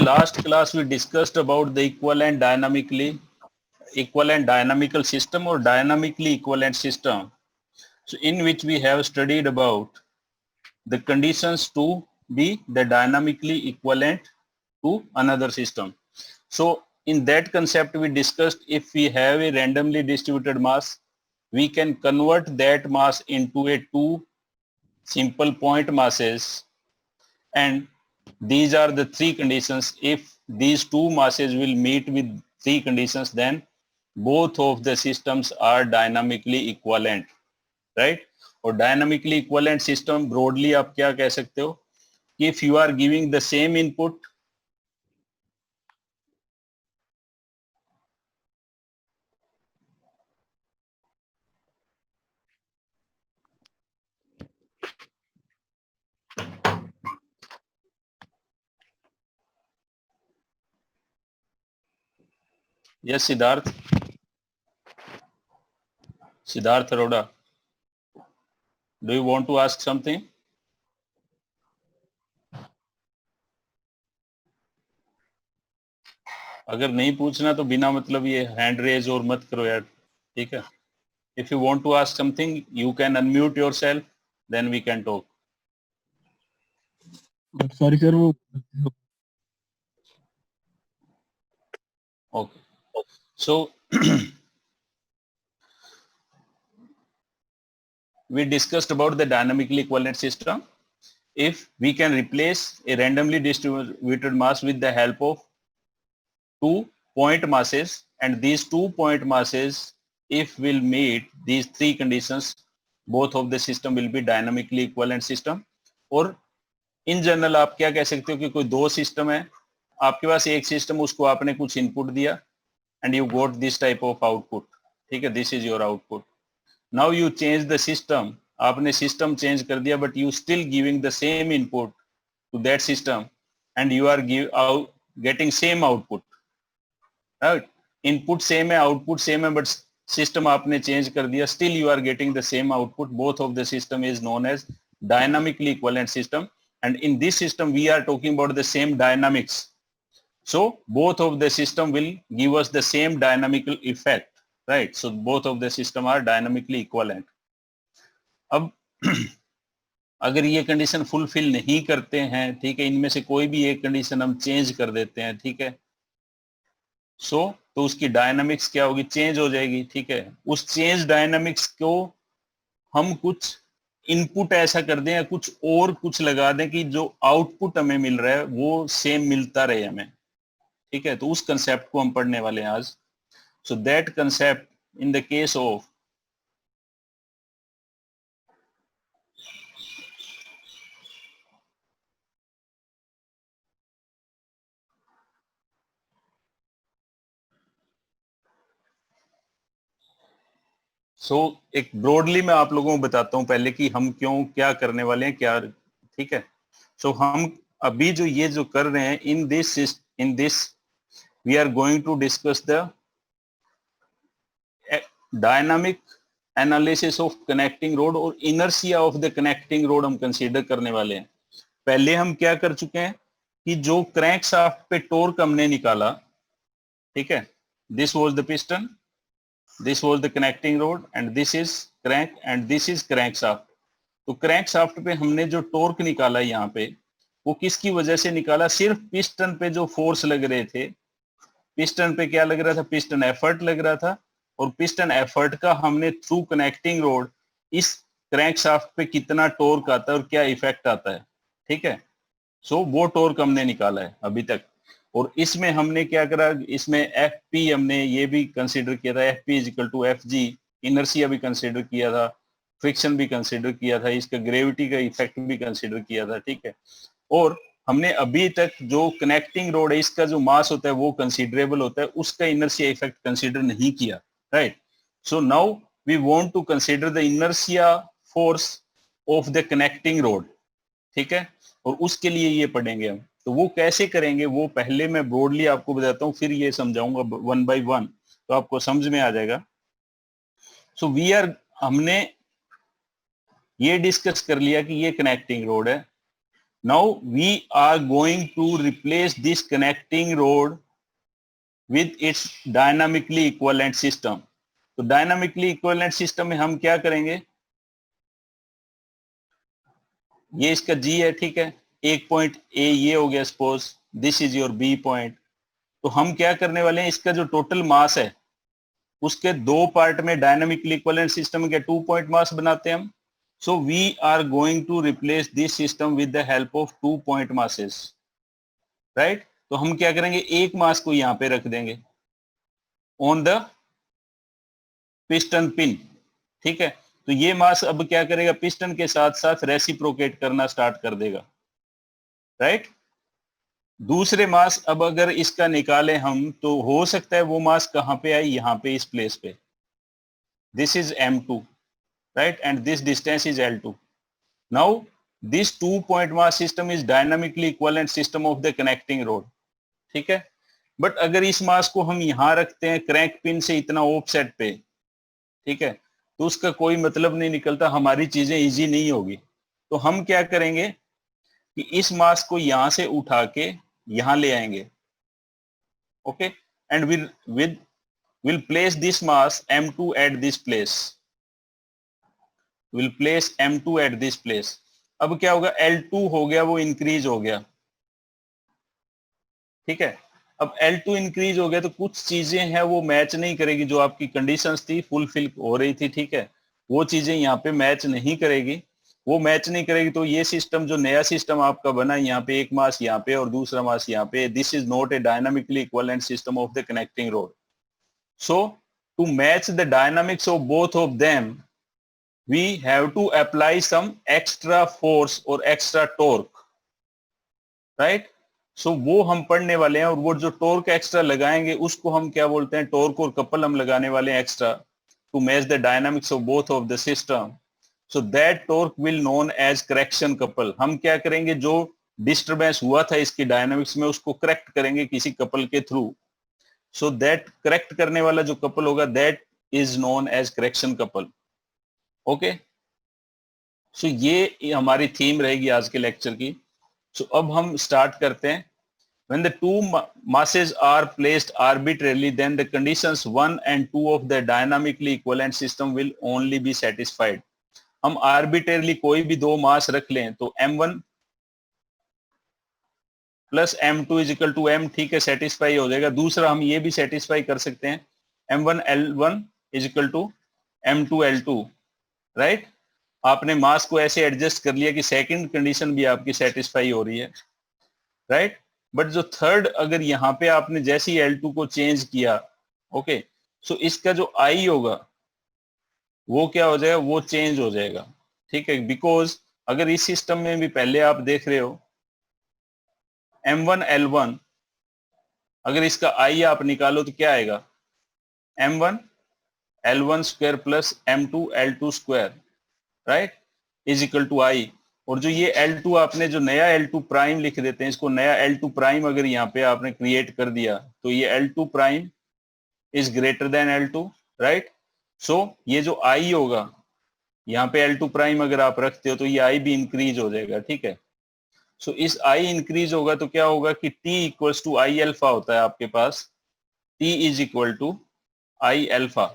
last class we discussed about the equivalent dynamical system or dynamically equivalent system. So in which we have studied about the conditions to be the dynamically equivalent to another system. So in that concept we discussed, if we have a randomly distributed mass, we can convert that mass into a two simple point masses, and these are the three conditions. If these two masses will meet with three conditions, then both of the systems are dynamically equivalent, right? और dynamically equivalent system broadly आप क्या कह सकते हो, if you are giving the same input, yes Siddharth Arora, do you want to ask something? अगर नहीं पूछना तो बिना मतलब ये हैंड रेज और मत करो यार, ठीक है? If you want to ask something, you can unmute yourself, then we can talk. Sorry sir, वो Okay. So we discussed about the dynamically equivalent system. If we can replace a randomly distributed mass with the help of two point masses, and these 2 point masses, if will meet these three conditions, both of the system will be dynamically equivalent system. और in general आप क्या कह सकते हो कि कोई दो system है, आपके पास एक सिस्टम, उसको आपने कुछ इनपुट दिया and you got this type of output, ठीक है? This is your output. Now you change the system, आपने सिस्टम चेंज कर दिया, but you still giving the same input to that system and you are getting same output, right? Input same है, output same है, but system आपने change कर दिया, still you are getting the same output. Both of the system is known as dynamically equivalent system, and in this system we are talking about the same dynamics. So both of the system will give us the same dynamical effect, right? So both of the system are dynamically equivalent. अब अगर ये condition fulfil नहीं करते हैं, ठीक है, इनमें से कोई भी एक कंडीशन हम चेंज कर देते हैं, ठीक है, तो उसकी डायनामिक्स क्या होगी, चेंज हो जाएगी, ठीक है? उस चेंज डायनामिक्स को हम कुछ इनपुट ऐसा कर दें या कुछ लगा दें कि जो आउटपुट हमें मिल रहा है वो सेम मिलता रहे हमें, ठीक है? तो उस कंसेप्ट को हम पढ़ने वाले हैं आज. So that concept in the case of एक ब्रॉडली मैं आप लोगों को बताता हूं पहले कि हम क्या करने वाले हैं, क्या, ठीक है? हम अभी जो कर रहे हैं, in this we are going to discuss the dynamic analysis of connecting road और inertia of the connecting road हम कंसीडर करने वाले हैं. पहले हम क्या कर चुके हैं कि जो क्रैंक शाफ्ट पे टॉर्क हमने निकाला, ठीक है, this was the piston, this was the connecting road and this is crank and this is crank shaft. तो क्रैंक शाफ्ट पे हमने जो टॉर्क निकाला यहाँ पे, वो किसकी वजह से निकाला? सिर्फ पिस्टन पे जो फोर्स लग रहे थे, पिस्टन पे क्या लग रहा था? पिस्टन एफर्ट लग रहा था, और पिस्टन एफर्ट का हमने थ्रू कनेक्टिंग रोड इस क्रैंक शाफ्ट पे कितना टॉर्क आता है और क्या इफेक्ट आता है, ठीक है? वो टॉर्क हमने निकाला है अभी तक. और इसमें हमने क्या करा, इसमें एफ पी हमने ये भी कंसिडर किया था, F P is equal to F G, inertia भी कंसिडर किया था, फ्रिक्शन भी कंसिडर किया था, इसका ग्रेविटी का इफेक्ट भी कंसिडर किया था, ठीक है? और हमने अभी तक जो कनेक्टिंग रोड है इसका जो मास होता है वो कंसिडरेबल होता है, उसका इनर्शिया इफेक्ट कंसिडर नहीं किया, right? So now we want to consider the inertia force of the connecting rod, ठीक है? और उसके लिए ये पढ़ेंगे हम. तो वो कैसे करेंगे वो पहले मैं ब्रॉडली आपको बताता हूँ, फिर ये समझाऊंगा वन बाय वन, तो आपको समझ में आ जाएगा. हमने ये डिस्कस कर लिया कि ये कनेक्टिंग रोड है. Now we are going to replace this connecting rod with its dynamically equivalent system. तो dynamically equivalent system में हम क्या करेंगे, ये इसका G है, ठीक है, एक पॉइंट A ये हो गया, suppose this is your B point. तो हम क्या करने वाले हैं, इसका जो टोटल मास है उसके दो पार्ट में डायनामिकली इक्विवेलेंट सिस्टम के 2 पॉइंट मास बनाते हैं हम। So we are going to replace this system with the help of 2 point masses, right. तो हम क्या करेंगे, एक मास को यहां पे रख देंगे ऑन द पिस्टन पिन, ठीक है। तो ये मास अब क्या करेगा, पिस्टन के साथ साथ रेसिप्रोकेट करना स्टार्ट कर देगा, राइट। दूसरे मास अब अगर इसका निकालें हम, तो हो सकता है वो मास कहां पे आए, यहां पे इस प्लेस पे, this is M2, right, and this distance is L2. Now this 2 point mass system is dynamically equivalent system of the connecting rod, ठीक है। बट अगर इस मास को हम यहां रखते हैं क्रैंक पिन से इतना ऑफसेट पे, ठीक है, तो उसका कोई मतलब नहीं निकलता, हमारी चीजें इजी नहीं होगी। तो हम क्या करेंगे कि इस मास को यहां से उठा के यहां ले आएंगे, okay, and will place this mass M2 at this place, will place M2 at this place. अब क्या होगा, L2 हो गया, वो इंक्रीज हो गया, ठीक है। अब L2 इंक्रीज हो गया तो कुछ चीजें हैं वो मैच नहीं करेगी, जो आपकी कंडीशंस थी फुलफिल हो रही थी, ठीक है, वो चीजें यहाँ पे मैच नहीं करेगी। वो मैच नहीं करेगी तो ये सिस्टम, जो नया सिस्टम आपका बना, यहाँ पे एक मास यहाँ पे और दूसरा मास यहाँ पे, this is not a dynamically equivalent system of the connecting rod. So to match the dynamics of both of them, we have to apply some extra force or extra torque, right? So वो हम पढ़ने वाले हैं, और वो जो torque extra लगाएंगे उसको हम क्या बोलते हैं, टॉर्क और कपल हम लगाने वाले हैं extra, to match the dynamics of both of the system. So that torque will known as correction couple. हम क्या करेंगे, जो डिस्टरबेंस हुआ था इसकी डायनामिक्स में उसको करेक्ट करेंगे किसी कपल के थ्रू। सो दैट करेक्ट करने वाला जो कपल होगा, that is known as correction couple, okay. So ये हमारी थीम रहेगी आज के लेक्चर की। सो अब हम स्टार्ट करते हैं। When the two masses are placed arbitrarily, then the conditions 1 and 2 of the dynamically equivalent system will only be satisfied. हम arbitrarily कोई भी दो मास रख लें तो M1 plus M2 is equal to M, ठीक है, सेटिस्फाई हो जाएगा। दूसरा हम ये भी सेटिस्फाई कर सकते हैं, M1 L1 is equal to M2 L2, right. आपने मास को ऐसे एडजस्ट कर लिया कि सेकंड कंडीशन भी आपकी सेटिस्फाई हो रही है, राइट। बट जो थर्ड, अगर यहाँ पे आपने जैसे ही L2 को चेंज किया, ओके, सो इसका जो I होगा वो क्या हो जाएगा, वो चेंज हो जाएगा, ठीक है। बिकॉज अगर इस सिस्टम में भी पहले आप देख रहे हो M1 L1, अगर इसका I आप निकालो तो क्या आएगा, M1 L1 square plus M2 L2 square, right, is equal to I। और जो ये L2 आपने जो नया L2 प्राइम लिख देते हैं, इसको नया L2 प्राइम अगर यहाँ पे आपने क्रिएट कर दिया तो ये L2 prime is greater than L2, right. So ये जो I होगा, यहाँ पे L2 प्राइम अगर आप रखते हो तो ये I भी इंक्रीज हो जाएगा, ठीक है। सो इस I इंक्रीज होगा तो क्या होगा कि T equals to I alpha होता है आपके पास, T is equal to I alpha,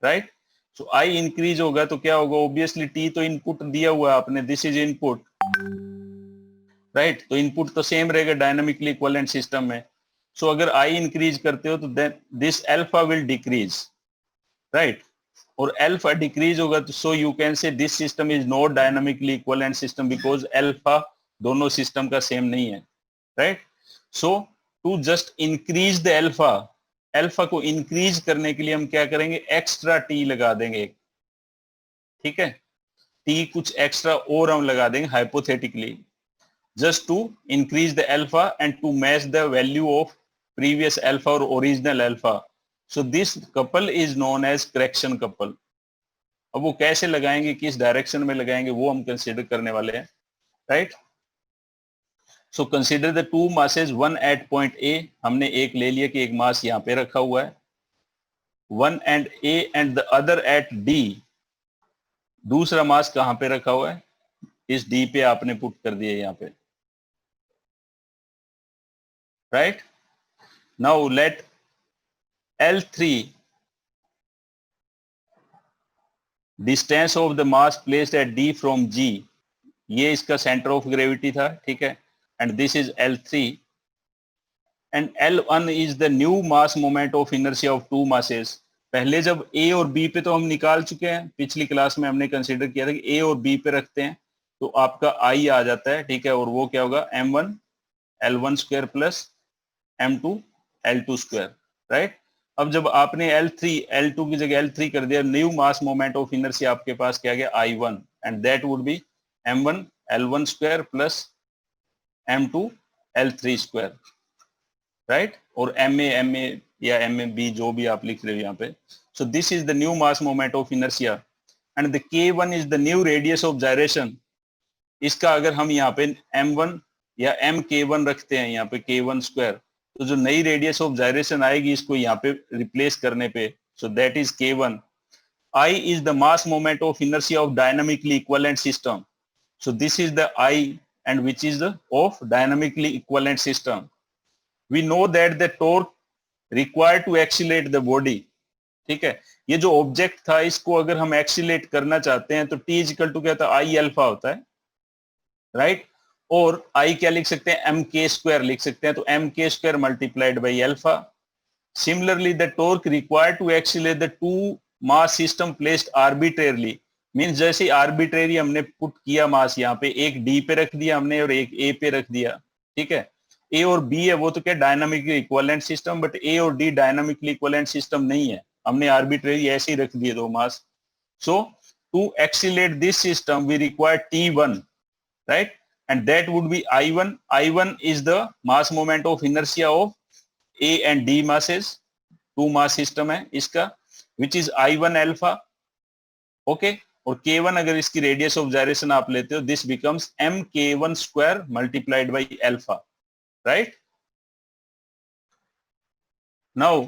right. So I increase होगा तो क्या होगा, ऑब्वियसली T तो इनपुट दिया हुआ है आपने, दिस इज इनपुट, राइट। तो इनपुट तो सेम रहेगा डायनामिकली इक्विवेलेंट सिस्टम में। सो अगर I इंक्रीज करते हो तो then this alpha will decrease, right. और अल्फा डिक्रीज होगा तो so you can say this system is not dynamically equivalent system, because alpha दोनों सिस्टम का सेम नहीं है, right. So to just increase the alpha, alpha को increase करने के लिए हम क्या करेंगे, एक्स्ट्रा T लगा देंगे, ठीक है। T कुछ एक्स्ट्रा और हम लगा देंगे hypothetically, just to increase the alpha and to match the value of previous alpha or original alpha. So this couple is known as correction couple. अब वो कैसे लगाएंगे, किस डायरेक्शन में लगाएंगे, वो हम कंसीडर करने वाले हैं, right. So consider the two masses, one at point A, हमने एक ले लिया कि एक मास यहाँ पे रखा हुआ है, one and A and the other at D, दूसरा मास कहाँ पे रखा हुआ है, इस डी पे आपने पुट कर दिया यहाँ पे, right? Now let L3 distance of the mass placed at D from G, ये इसका सेंटर ऑफ ग्रेविटी था, ठीक है, and this is L3 and L1 is the new mass moment of inertia of two masses. पहले जब A और B पे तो हम निकाल चुके हैं, पिछली क्लास में हमने कंसीडर किया था कि A और B पे रखते हैं तो आपका I आ जाता है, ठीक है, और वो क्या होगा M1 L1 square plus M2 L2 square, right. अब जब आपने L3 L2 की जगह L3 कर दिया, new mass moment of inertia आपके पास क्या गया I1 and that would B M1 L1 square plus M2 L3 square, right, और MA या MB जो भी आप लिख रहे हो यहाँ पे। So this is the new mass moment of inertia and the K1 is the new radius of gyration. इसका अगर हम यहाँ पे M1 या MK1 रखते हैं यहाँ पे K1 स्क्वायर, तो जो नई रेडियस ऑफ जायरेशन आएगी इसको यहाँ पे रिप्लेस करने पे, सो that is K1। I is the mass moment of inertia of dynamically equivalent system. So this is the I and which is the of dynamically equivalent system. We know that the torque required to accelerate the body, ठीक है, ये जो object था इसको अगर हम एक्सीलेट करना चाहते हैं तो T इक्वल टू क्या था, I अल्फा होता है, राइट, और I क्या लिख सकते हैं, MK स्क्वायर लिख सकते हैं, तो MK square multiplied by alpha. Similarly, the torque required to accelerate the two mass system placed arbitrarily, means जैसे आर्बिट्रेरी हमने पुट किया मास यहाँ पे, एक डी पे रख दिया हमने और एक ए पे रख दिया, ठीक है, ए और बी है वो तो क्या डायनामिकली इक्विवेलेंट सिस्टम, बट ए और डी डायनामिकली इक्विवेलेंट सिस्टम नहीं है, हमने आर्बिट्रेरी ऐसे ही रख दिए दो mass. So to accelerate this system we require T1, right, and that would be I1। I1 is the mass moment of inertia of A and D masses, two mass system है इसका, विच is I1 alpha, okay, और K1 अगर इसकी radius of gyration आप लेते हो, this becomes MK1 square multiplied by alpha, right. Now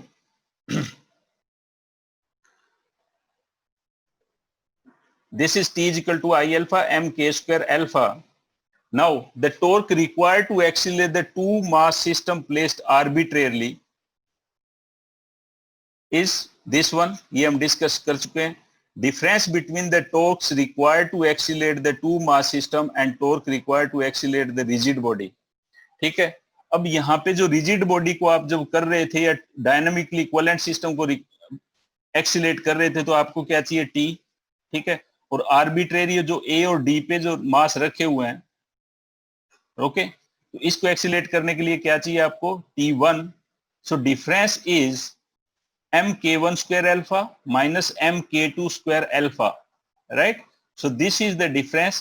this is T is equal to I alpha MK square alpha. Now the torque required to accelerate the two mass system placed arbitrarily is this one, ये हम discuss कर चुके हैं। Difference between the torques required to accelerate the two mass system and torque required to accelerate the rigid body, ठीक है। अब यहाँ पे जो रिजिड बॉडी को आप जब कर रहे थे या डायनामिकली इक्विवेलेंट सिस्टम को एक्सीलेट कर रहे थे तो आपको क्या चाहिए, T, ठीक है, और आर्बिट्रेरी जो A और D पे जो मास रखे हुए हैं, ओके, तो इसको एक्सीलेट करने के लिए क्या चाहिए आपको, T1। So difference is MK1 square alpha minus MK2 square alpha, right? So this is the difference,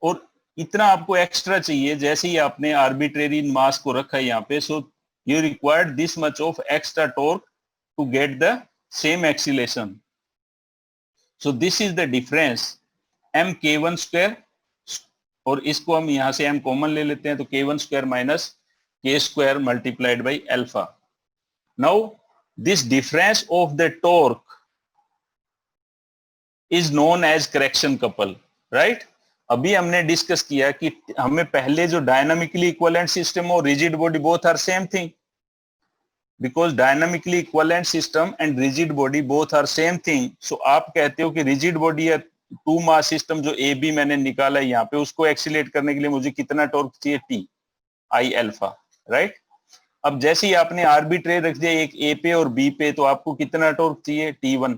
और इतना आपको एक्स्ट्रा चाहिए जैसे ही आपने आर्बिट्रेरी मास को रखा है यहाँ पे, so you required this much of extra torque to get the same acceleration. So this is the difference MK1 square, और इसको हम यहाँ से M कॉमन ले लेते हैं तो K1 square minus K square multiplied by alpha. Now this difference of the torque is known as correction couple, right? अभी हमने डिस्कस किया कि हमें पहले जो डायनामिकली इक्विवेलेंट सिस्टम और rigid body both are same thing, because dynamically equivalent system and rigid body both are same thing. So आप कहते हो कि रिजिड बॉडी या टू मास सिस्टम जो ए बी मैंने निकाला है यहाँ पे, उसको एक्सीलेट करने के लिए मुझे कितना टॉर्क चाहिए, T, I अल्फा, राइट। अब जैसे ही आपने आर्बिट्रेरी रख दिया एक ए पे और बी पे, तो आपको कितना टॉर्क चाहिए, T1,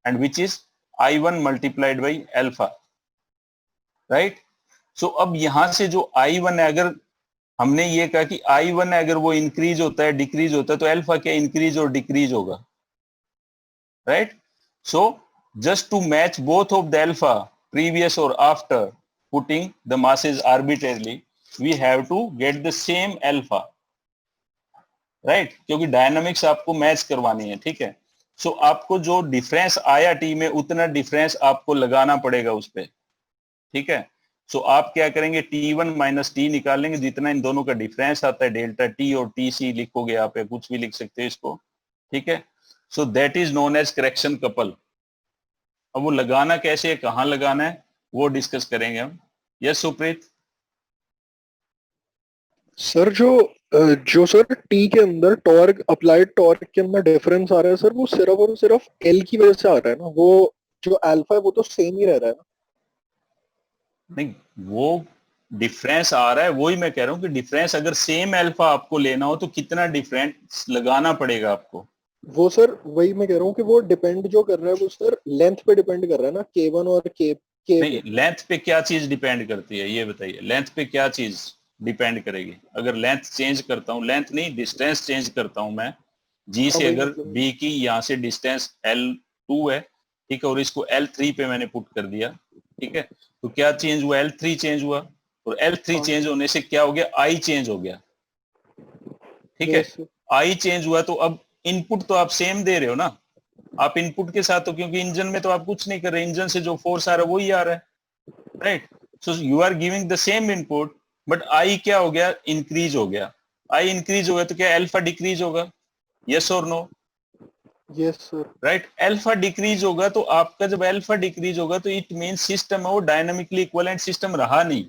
and which is I1 multiplied by alpha, right. So अब यहां से जो I1 है, अगर हमने ये कहा कि I1 है, अगर वो इंक्रीज होता है डिक्रीज होता है तो अल्फा क्या इंक्रीज और डिक्रीज होगा, right. So just to match both of the alpha previous और after putting the masses arbitrarily, we have to get the same alpha, right, क्योंकि डायनामिक्स आपको मैच करवानी है, ठीक है। सो आपको जो डिफरेंस आया T में उतना डिफरेंस आपको लगाना पड़ेगा उस पे, ठीक है। सो आप क्या करेंगे, T1 माइनस T निकालेंगे, जितना इन दोनों का डिफरेंस आता है डेल्टा T और TC लिखोगे आप, या कुछ भी लिख सकते हैं इसको, ठीक है। So that is known as correction couple. अब वो लगाना कैसे है, कहाँ लगाना है, वो डिस्कस करेंगे हम। यस सुप्रीत। सर जो जो सर टी के अंदर टॉर्क, अप्लाइड टॉर्क के अंदर डिफरेंस आ रहा है सर, वो सिर्फ और सिर्फ एल की वजह से आ रहा है ना, वो जो अल्फा है वो तो सेम ही रह रहा है ना। नहीं, वो डिफरेंस आ रहा है, वही मैं कह रहा हूँ कि डिफरेंस अगर सेम अल्फा आपको लेना हो तो कितना डिफरेंस लगाना पड़ेगा आपको। वो सर वही मैं कह रहा हूँ कि वो डिपेंड जो कर रहा है वो सर लेंथ पे डिपेंड कर रहा है ना, K1 और के नहीं, पे। लेंथ पे क्या चीज डिपेंड करती है ये बताइए, लेंथ पे क्या चीज डिपेंड करेगी? अगर लेंथ चेंज करता हूँ, लेंथ नहीं डिस्टेंस चेंज करता हूँ मैं, जी हाँ से वही अगर मतलब। बी की यहाँ से डिस्टेंस L2 है, ठीक है, और इसको L3 पे मैंने पुट कर दिया, ठीक है, तो क्या चेंज हुआ? L3 चेंज हुआ, और L3 हाँ चेंज सर। होने से क्या हो गया? I चेंज हो गया, ठीक है। Yes sir. I चेंज हुआ तो अब इनपुट तो आप सेम दे रहे हो ना, आप इनपुट के साथ, तो क्योंकि इंजन में तो आप कुछ नहीं कर रहे, इंजन से जो फोर्स आ रहा है वही आ रहा है, right? So you are giving the same input, but I क्या हो गया? इंक्रीज हो गया। आई इंक्रीज हो गया तो क्या अल्फा डिक्रीज होगा? यस और no? Yes sir. Right, alpha decrease होगा तो आपका, जब अल्फा डिक्रीज होगा तो इट मीन सिस्टम है वो डायनामिकली इक्विवेलेंट सिस्टम रहा नहीं।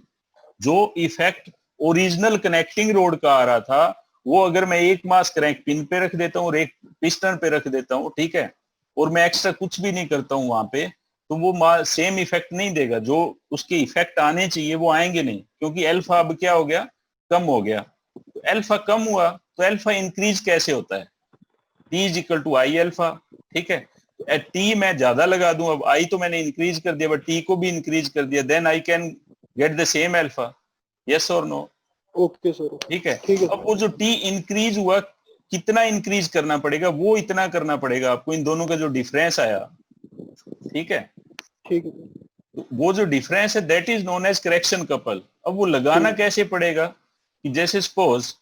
जो इफेक्ट ओरिजिनल कनेक्टिंग रोड का आ रहा था, वो अगर मैं एक मास क्रैंक पिन पे रख देता हूँ और एक पिस्टन पे रख देता हूँ, ठीक है, और मैं एक्स्ट्रा कुछ भी नहीं करता हूँ वहां पे, तो वो सेम इफेक्ट नहीं देगा। जो उसके इफेक्ट आने चाहिए वो आएंगे नहीं, क्योंकि अल्फा अब क्या हो गया? कम हो गया। तो अल्फा कम हुआ तो अल्फा इंक्रीज कैसे होता है? T is equal to I alpha, ठीक है। तो टी मैं ज्यादा लगा दूं, अब आई तो मैंने इंक्रीज कर दिया, बट टी को भी इंक्रीज कर दिया, then I can get the same alpha. Yes और नो? Okay sir. ठीक है। ठीक है अब वो सर। जो टी इंक्रीज हुआ, कितना इंक्रीज करना पड़ेगा? वो इतना करना पड़ेगा आपको, इन दोनों का जो डिफरेंस आया, ठीक है, ठीक है सर। तो वो जो डिफरेंस है that is known as correction couple. अब वो लगाना ठीक। कैसे पड़ेगा? कि जैसे सपोज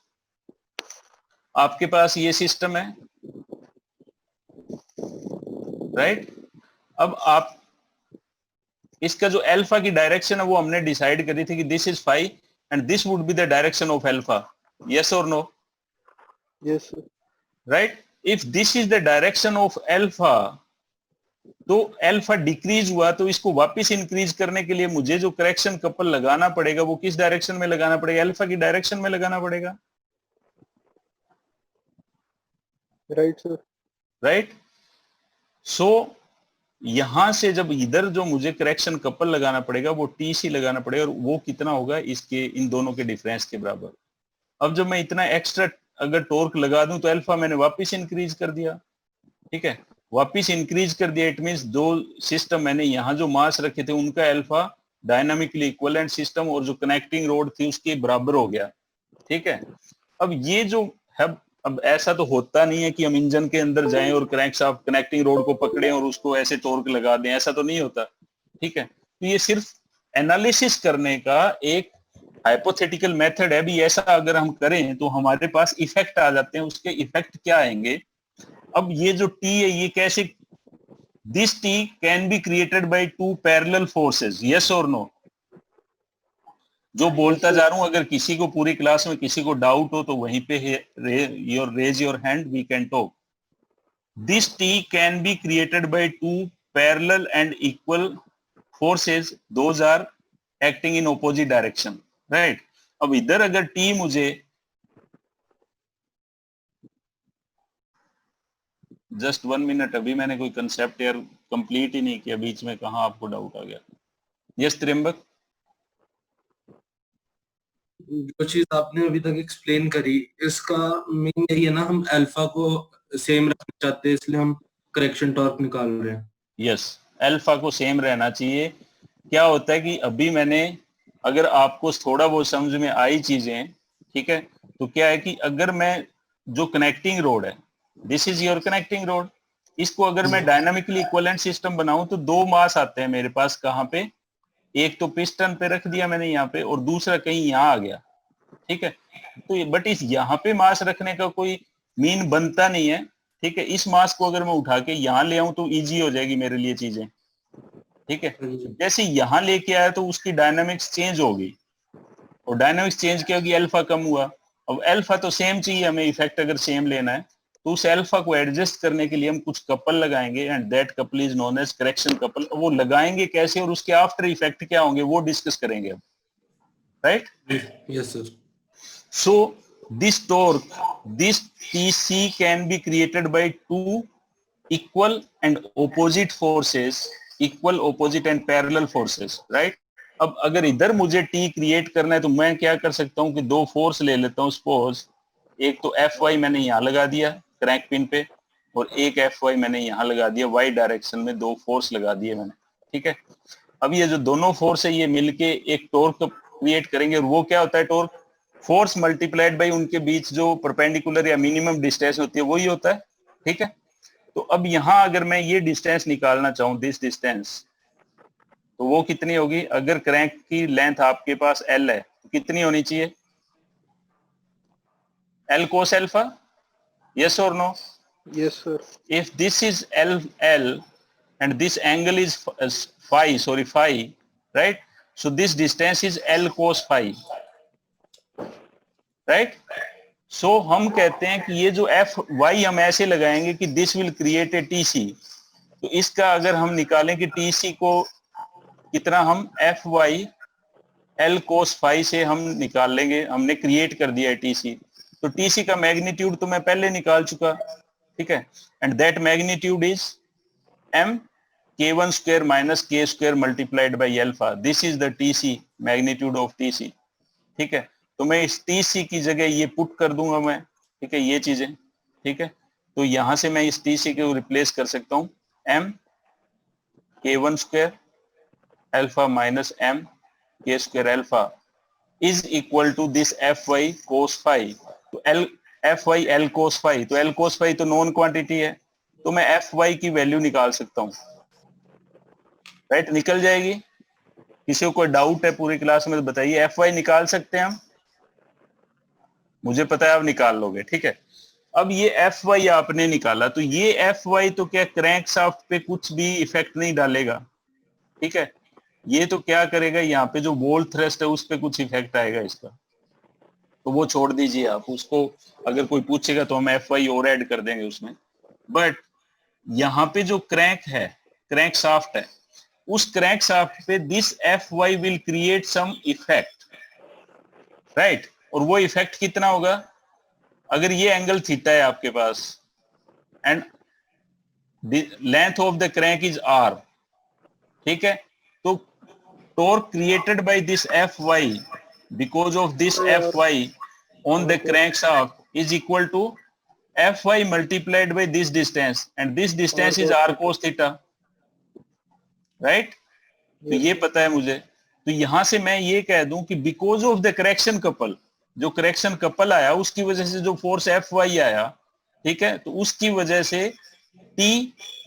आपके पास ये सिस्टम है, राइट, अब आप इसका जो अल्फा की डायरेक्शन है वो हमने डिसाइड करी थी कि this is five and this would be the direction of alpha. Yes और no? Yes sir. Right, if this is the direction of alpha, तो अल्फा डिक्रीज हुआ तो इसको वापस इंक्रीज करने के लिए मुझे जो करेक्शन कपल लगाना पड़ेगा वो किस डायरेक्शन में लगाना पड़ेगा? अल्फा की डायरेक्शन में लगाना पड़ेगा, राइट सर। राइट। सो यहां से जब इधर जो मुझे करेक्शन कपल लगाना पड़ेगा वो टी सी लगाना पड़ेगा, और वो कितना होगा? इसके इन दोनों के डिफरेंस के बराबर। अब जब मैं इतना एक्स्ट्रा अगर टॉर्क लगा दूं तो अल्फा मैंने वापस इंक्रीज कर दिया, ठीक है, वापस इंक्रीज कर दिया, इट मींस दो सिस्टम मैंने यहां जो मास रखे थे उनका अल्फा डायनामिकली इक्विवेलेंट सिस्टम और जो कनेक्टिंग रोड थी उसके बराबर हो गया, ठीक है। अब ये जो है, अब ऐसा तो होता नहीं है कि हम इंजन के अंदर जाएं और क्रैंकशाफ्ट कनेक्टिंग रोड को पकड़ें और उसको ऐसे टॉर्क लगा दें, ऐसा तो नहीं होता, ठीक है। तो ये सिर्फ एनालिसिस करने का एक हाइपोथेटिकल मेथड है। भी ऐसा अगर हम करें तो हमारे पास इफेक्ट आ जाते हैं, उसके इफेक्ट क्या आएंगे? अब ये जो टी है ये कैसे, this T can be created by two parallel forces, yes और नो? जो यस बोलता सर। जा रहा हूं, अगर किसी को पूरी क्लास में किसी को डाउट हो तो वहीं पे your raise your hand, we can talk. This T can be created by two parallel and equal forces, those are acting in opposite direction, right? अब इधर अगर टी मुझे, जस्ट 1 मिनट, अभी मैंने कोई कंसेप्ट यार कंप्लीट ही नहीं किया, बीच में कहां आपको डाउट आ गया? यस त्रियंबक? जो चीज आपने अभी तक एक्सप्लेन करी, इसका मेन यही है ना, हम अल्फा को सेम रखना चाहते हैं इसलिए हम करेक्शन टॉर्क निकाल रहे हैं। यस, अल्फा को सेम रहना चाहिए। क्या होता है कि अभी मैंने, अगर आपको थोड़ा बहुत समझ में आई चीजें, ठीक है, तो क्या है कि अगर मैं जो कनेक्टिंग रोड है, this is your connecting road, इसको अगर मैं डायनामिकली इक्विवेलेंट सिस्टम बनाऊं तो दो मास आते हैं मेरे पास, कहां पे? एक तो पिस्टन पे रख दिया मैंने यहाँ पे, और दूसरा कहीं यहाँ आ गया, ठीक है। तो बट इस यहाँ पे मास रखने का कोई मीन बनता नहीं है, ठीक है। इस मास को अगर मैं उठा के यहाँ ले आऊं तो इजी हो जाएगी मेरे लिए चीजें, ठीक है। जैसे यहाँ लेके आया तो उसकी डायनामिक्स चेंज होगी, और डायनामिक्स चेंज क्या होगी? अल्फा कम हुआ। अब अल्फा तो सेम चाहिए हमें, इफेक्ट अगर सेम लेना है तो उस अल्फा को एडजस्ट करने के लिए हम कुछ कपल लगाएंगे, and that couple is known as correction couple. वो लगाएंगे कैसे और उसके आफ्टर इफेक्ट क्या होंगे वो डिस्कस करेंगे अब, right? Yes sir. So this torque, this TC can be created by two equal and opposite forces, equal, opposite and parallel forces, right? अब अगर इधर मुझे T क्रिएट करना है तो मैं क्या कर सकता हूं कि दो फोर्स ले लेता हूं। सपोज एक तो Fy मैंने यहां लगा दिया क्रैंक पिन पे, और एक Fy मैंने यहां लगा दिया, y डायरेक्शन में दो फोर्स लगा दिए मैंने, ठीक है। अब ये जो दोनों फोर्स है ये मिलके एक टॉर्क क्रिएट करेंगे, और वो क्या होता है टॉर्क? फोर्स मल्टीप्लाइड बाय उनके बीच जो परपेंडिकुलर या मिनिमम डिस्टेंस होती है वही होता है, ठीक है। तो अब यहां अगर मैं ये डिस्टेंस निकालना चाहूं, दिस डिस्टेंस, तो वो कितनी होगी? अगर क्रैंक की लेंथ आपके पास L है तो कितनी होनी चाहिए? L cos alpha, yes or no? Yes, sir. If this is L and this angle is phi, right? So this distance is L cos phi, right? So हम कहते हैं कि ये जो Fy हम ऐसे लगाएंगे कि this will create a TC। तो इसका अगर हम निकालें कि TC को कितना, हम Fy L cos phi से हम निकाल लेंगे, हमने क्रिएट कर दिया है TC। तो TC का मैग्नीट्यूड तो मैं पहले निकाल चुका, ठीक है। And that magnitude is m k1 square minus k square multiplied by alpha। This is the TC, magnitude of TC, ठीक है। तो मैं इस TC की जगह ये पुट कर दूंगा मैं, ठीक है, ये चीजें, ठीक है। तो यहां से मैं इस TC को रिप्लेस कर सकता हूं, m k1 square alpha minus m k square alpha is equal to this Fy cos phi। तो Fy L cos phi, तो L cos phi तो नॉन क्वांटिटी है, तो मैं Fy की वैल्यू निकाल सकता हूं, राइट? निकल जाएगी। किसी को कोई डाउट है पूरी क्लास में तो बताइए। Fy निकाल सकते हैं हम? मुझे पता है आप निकाल लोगे, ठीक है। अब ये Fy आपने निकाला, तो ये Fy तो क्या क्रैंक शाफ्ट पे कुछ भी इफेक्ट नहीं डालेगा, ठीक है। ये तो क्या करेगा, यहाँ पे जो वॉल थ्रस्ट है उस पे कुछ इफेक्ट आएगा इसका, तो वो छोड़ दीजिए आप उसको। अगर कोई पूछेगा तो हम Fy और ऐड कर देंगे उसमें। बट यहाँ पे जो क्रैंक है, क्रैंक शाफ्ट है, उस क्रैंक शाफ्ट पे this Fy will create some effect, right? और वो इफेक्ट कितना होगा? अगर ये एंगल थीटा है आपके पास and length of the crank is r, ठीक है, तो torque created by this Fy because of this Fy on the crankshaft is equal to Fy multiplied by this distance, and this distance is r cos theta, right? तो ये पता है मुझे। तो यहां से मैं ये कह दूं कि because of the correction couple, जो करेक्शन कपल आया उसकी वजह से जो फोर्स Fy आया, ठीक है, तो उसकी वजह से T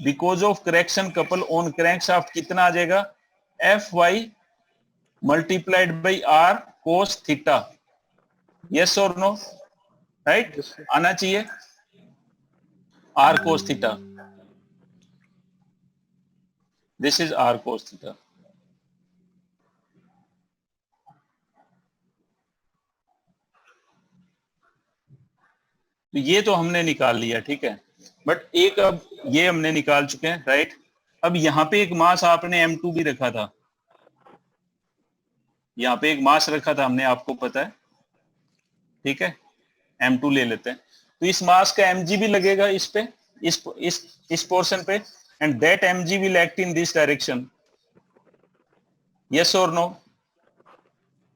because of correction couple on crankshaft कितना आ जाएगा? Fy multiplied by r cos theta, yes or no, right? Yes, sir. आना चाहिए r cos theta, this is r cos theta। तो ये तो हमने निकाल लिया, ठीक है। बट एक अब ये हमने निकाल चुके हैं, राइट? अब यहाँ पे एक मास आपने M2 भी रखा था, यहाँ पे एक मास रखा था हमने, आपको पता है, ठीक है। M2 ले लेते हैं, तो इस मास का mg भी लगेगा इस पे, इस पोर्शन पे, and that mg will act in this direction, yes or no?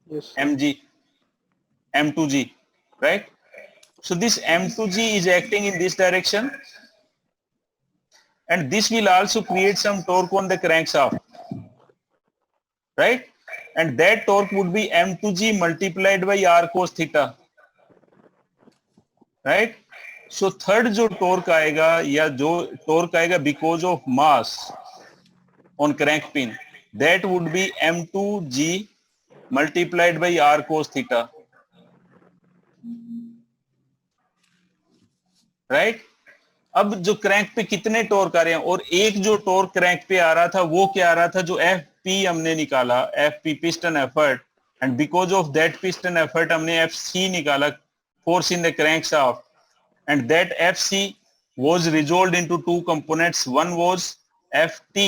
Yes, sir. mg, m2g, right? So this m2g is acting in this direction, and this will also create some torque on the crankshaft, right? And that torque would be m2g multiplied by r cos theta, right? So third जो torque आएगा या जो torque आएगा because of mass on crank pin, that would B m2g multiplied by r cos theta, right? अब जो crank पे कितने torque आ रहे हैं, और एक जो टॉर्क क्रैंक पे आ रहा था वो क्या आ रहा था, जो Fp हमने निकाला, Fp piston effort, and because of that piston effort हमने Fc निकाला, force in the crank shaft, and that Fc was resolved into two components. One was Ft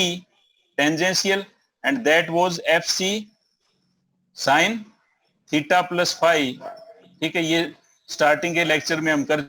tangential and that was Fc sin theta plus phi, ठीक है। ये starting के lecture में हम कर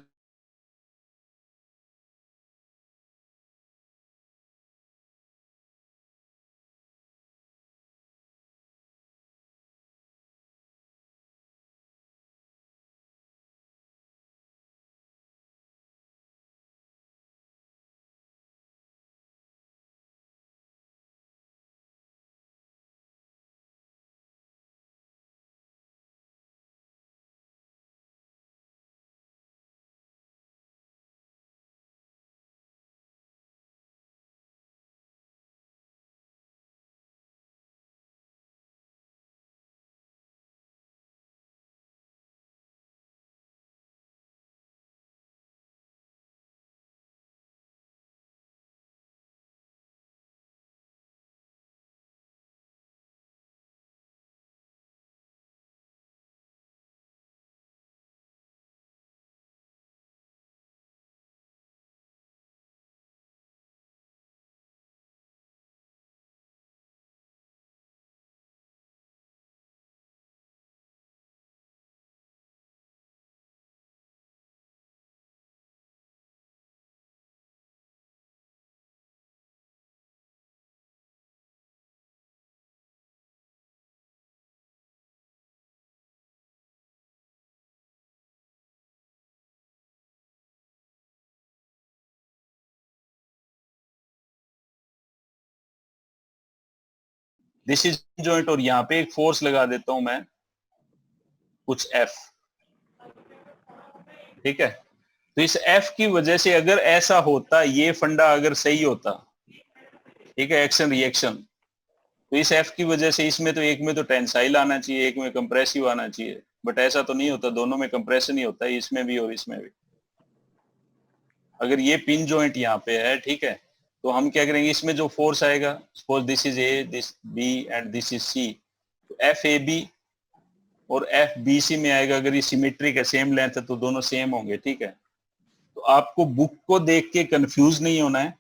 this is joint और यहाँ पे एक फोर्स लगा देता हूं मैं कुछ F, ठीक है। तो इस F की वजह से अगर ऐसा होता, ये फंडा अगर सही होता, ठीक है, एक्शन रिएक्शन, तो इस F की वजह से इसमें तो एक में तो टेंसाइल आना चाहिए, एक में कंप्रेसिव आना चाहिए, बट ऐसा तो नहीं होता, दोनों में कंप्रेशन ही होता है, इसमें भी और इसमें भी। अगर ये पिन जॉइंट यहाँ पे है, ठीक है, तो हम क्या करेंगे, इसमें जो फोर्स आएगा, suppose this is A, this B and this is C, तो एफ ए बी और एफ बी सी में आएगा। अगर ये सिमेट्रिक है, सेम लेंथ है, तो दोनों सेम होंगे, ठीक है। तो आपको बुक को देख के कंफ्यूज नहीं होना है,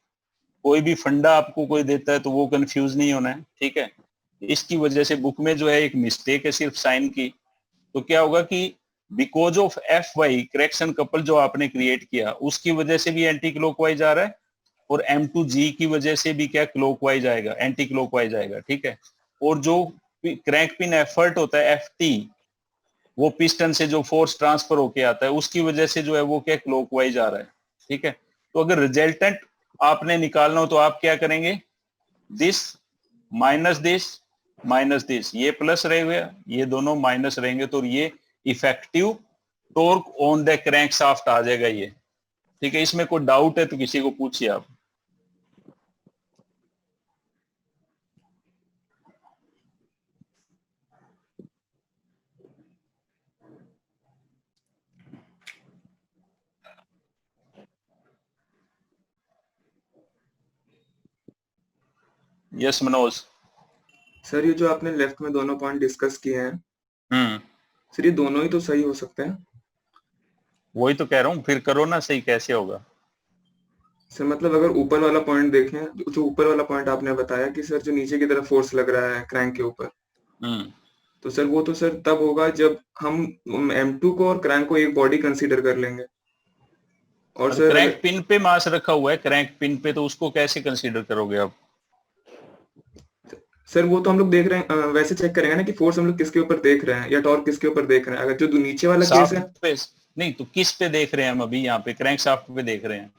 कोई भी फंडा आपको कोई देता है तो वो कंफ्यूज नहीं होना है, ठीक है। इसकी वजह से बुक में जो है एक मिस्टेक है सिर्फ साइन की, तो क्या होगा कि because of F Y correction couple जो आपने क्रिएट किया, उसकी वजह से भी एंटी क्लॉकवाइज आ रहा है, और M2G की वजह से भी क्या क्लॉकवाइज आएगा, एंटी क्लॉकवाइज आएगा, ठीक है। और जो क्रैंक पिन एफर्ट होता है FT, वो पिस्टन से जो फोर्स ट्रांसफर होके आता है, उसकी वजह से जो है वो क्या क्लॉकवाइज आ रहा है, ठीक है। तो अगर रिजल्टेंट आपने निकालना हो तो आप क्या करेंगे, दिस माइनस दिस, ये प्लस रहेगा, ये दोनों माइनस रहेंगे, तो ये effective torque on the crankshaft आ जाएगा ये, ठीक है। इसमें कोई डाउट है तो किसी को पूछिए आप। यस मनोज। सर ये जो आपने लेफ्ट में दोनों पॉइंट डिस्कस किए हैं, सर ये दोनों ही तो सही हो सकते हैं। वही तो कह रहा हूँ, फिर करो ना सही, कैसे होगा। सर मतलब अगर ऊपर वाला पॉइंट देखें, जो ऊपर वाला पॉइंट आपने बताया कि सर जो नीचे की तरफ फोर्स लग रहा है क्रैंक के ऊपर, तो सर वो तो सर तब होगा जब हम M2 को और क्रैंक को एक बॉडी कंसीडर कर लेंगे। और सर क्रैंक पिन पे मास रखा हुआ है, क्रैंक पिन पे, तो उसको कैसे कंसीडर करोगे आप। सर वो तो हम लोग देख रहे हैं, वैसे चेक करेंगे ना कि फोर्स हम लोग किसके ऊपर देख रहे हैं या टॉर्क किसके ऊपर देख रहे हैं। अगर जो नीचे वाला केस है, पे नहीं तो किस पे देख रहे हैं हम अभी, यहाँ पे क्रैंक शाफ्ट पे देख रहे हैं।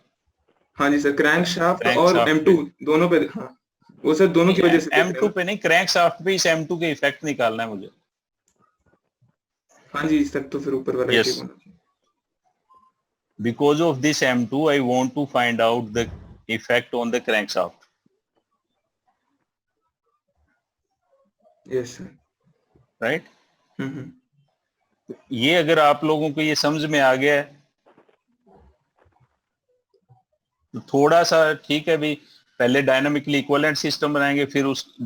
हाँ जी सर, क्रैंक शाफ्ट क्रैंक और शाफ्ट M2 दोनों पे, हाँ वो सर दोनों की वजह से देख रहे M2 हैं। पे नहीं, क्रैंक शाफ्ट पे इस M2 के इफेक्ट निकालना है मुझे। हाँ जी सर, तो फिर ऊपर वाला Yes. ठीक होना चाहिए। Because of this M2, I want to find out the effect on the crankshaft. Yes sir. Right? हम्म। ये अगर आप लोगों को ये समझ में आ गया है तो थोड़ा सा ठीक है भी, पहले डायनामिकली इक्विवेलेंट सिस्टम बनाएंगे, फिर उस